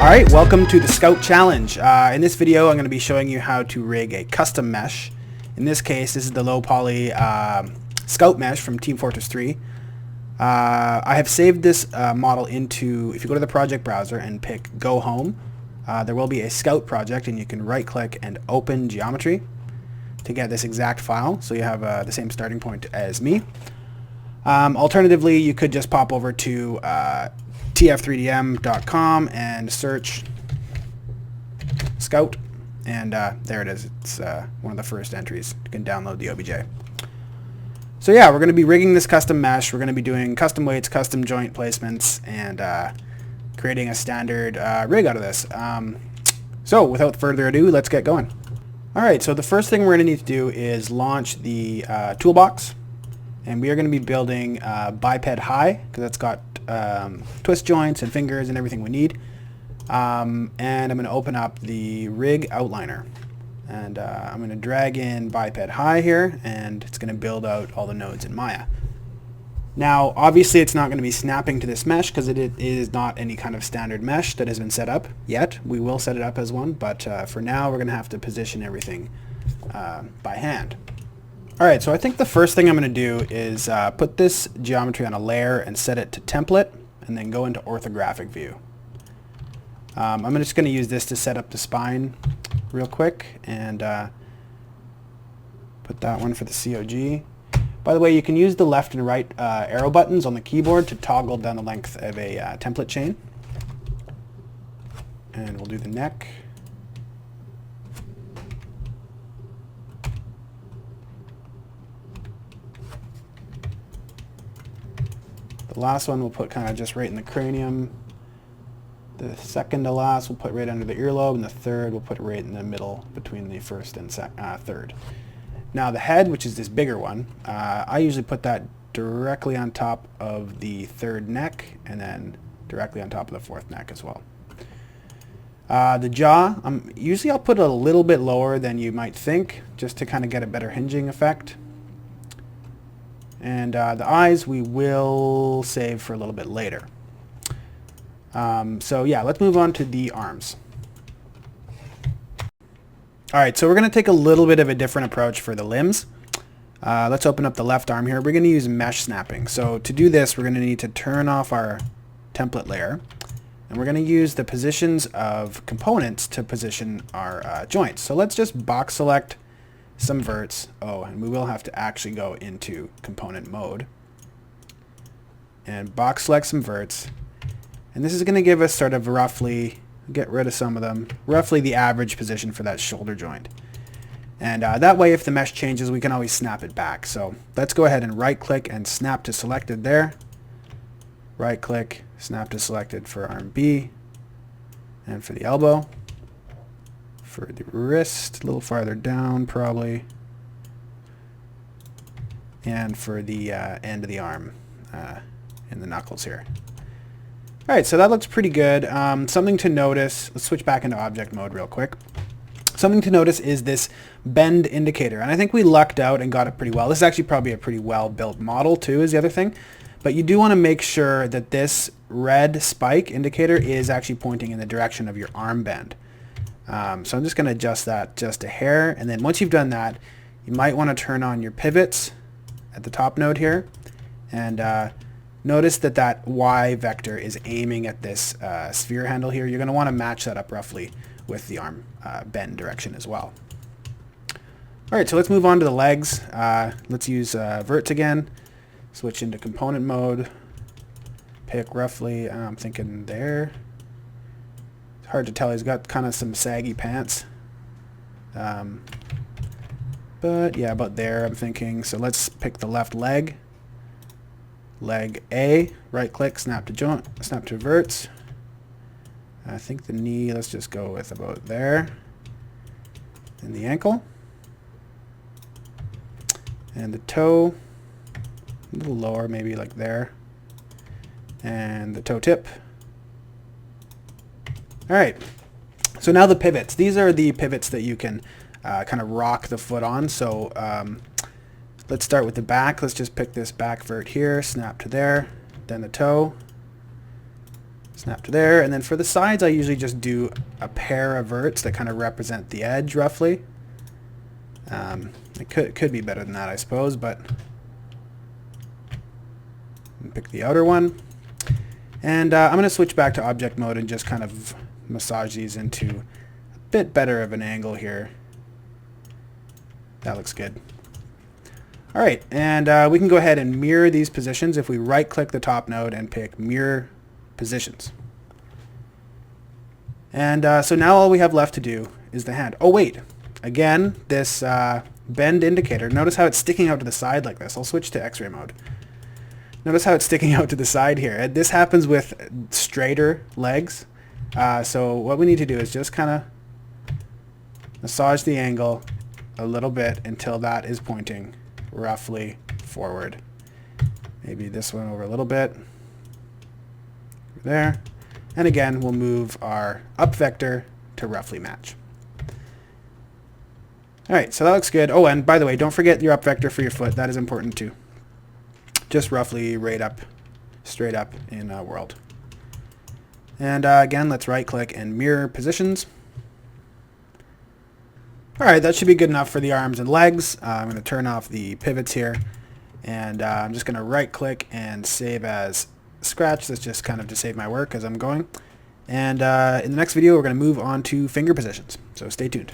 Alright, welcome to the Scout Challenge. In this video I'm going to be showing you how to rig a custom mesh. In this case, this is the low poly Scout mesh from Team Fortress 3. I have saved this model into, if you go to the project browser and pick Go Home, there will be a Scout project and you can right click and open geometry to get this exact file, so you have the same starting point as me. Alternatively, you could just pop over to tf3dm.com and search Scout, and there it is. It's one of the first entries. You can download the OBJ. So yeah, we're going to be rigging this custom mesh. We're going to be doing custom weights, custom joint placements, and creating a standard rig out of this. So without further ado, let's get going. Alright, so the first thing we're going to need to do is launch the toolbox. And we are going to be building biped high, because that's got twist joints and fingers and everything we need. And I'm going to open up the rig outliner. And I'm going to drag in biped high here, and it's going to build out all the nodes in Maya. Now, obviously it's not going to be snapping to this mesh, because it is not any kind of standard mesh that has been set up yet. We will set it up as one, but for now we're going to have to position everything by hand. Alright, so I think the first thing I'm going to do is put this geometry on a layer and set it to template, and then go into orthographic view. I'm just going to use this to set up the spine real quick, and put that one for the COG. By the way, you can use the left and right arrow buttons on the keyboard to toggle down the length of a template chain. And we'll do the neck. The last one we'll put kind of just right in the cranium. The second to last we'll put right under the earlobe, and the third we'll put right in the middle between the first and third. Now the head, which is this bigger one, I usually put that directly on top of the third neck, and then directly on top of the fourth neck as well. The jaw, usually I'll put it a little bit lower than you might think, just to kind of get a better hinging effect. And the eyes we will save for a little bit later. So yeah, let's move on to the arms. Alright, so we're going to take a little bit of a different approach for the limbs. Let's open up the left arm here. We're going to use mesh snapping. So to do this, we're going to need to turn off our template layer. And we're going to use the positions of components to position our joints. So let's just box select some verts. Oh, and we will have to actually go into component mode. And box select some verts. And this is going to give us sort of roughly, get rid of some of them, roughly the average position for that shoulder joint. And that way if the mesh changes, we can always snap it back. So let's go ahead and right click and snap to selected there. Right click, snap to selected for arm B. And for the elbow. For the wrist, a little farther down probably. And for the end of the arm in the knuckles here. Alright, so that looks pretty good. Something to notice, let's switch back into object mode real quick. Something to notice is this bend indicator, and I think we lucked out and got it pretty well. This is actually probably a pretty well built model too, is the other thing. But you do want to make sure that this red spike indicator is actually pointing in the direction of your arm bend. So I'm just going to adjust that just a hair, and then once you've done that, you might want to turn on your pivots at the top node here, and notice that that Y vector is aiming at this sphere handle here. You're going to want to match that up roughly with the arm bend direction as well. Alright, so let's move on to the legs. Let's use verts again. Switch into component mode. Pick roughly, I'm thinking there. It's hard to tell, he's got kind of some saggy pants. But yeah, about there I'm thinking. So let's pick the left leg. Leg A, right click, snap to joint, snap to verts. I think the knee, let's just go with about there. And the ankle. And the toe, a little lower, maybe like there. And the toe tip. Alright, so now the pivots. These are the pivots that you can kind of rock the foot on. So let's start with the back. Let's just pick this back vert here, snap to there, then the toe, Snap to there, and then for the sides I usually just do a pair of verts that kind of represent the edge roughly. It could be better than that, I suppose, but pick the outer one. And I'm going to switch back to object mode and just kind of massage these into a bit better of an angle here. That looks good. Alright, and we can go ahead and mirror these positions if we right click the top node and pick mirror positions. And so now all we have left to do is the hand. Oh wait, again, this bend indicator, notice how it's sticking out to the side like this. I'll switch to x-ray mode. Notice how it's sticking out to the side here. This happens with straighter legs. So what we need to do is just kind of massage the angle a little bit until that is pointing roughly forward. Maybe this one over a little bit. There. And again, we'll move our up vector to roughly match. Alright, so that looks good. Oh, and by the way, don't forget your up vector for your foot. That is important too. Just roughly right up, straight up in world. And again, let's right click and mirror positions. Alright, that should be good enough for the arms and legs. I'm going to turn off the pivots here. And I'm just going to right click and save as scratch. That's just kind of to save my work as I'm going. And in the next video, we're going to move on to finger positions. So stay tuned.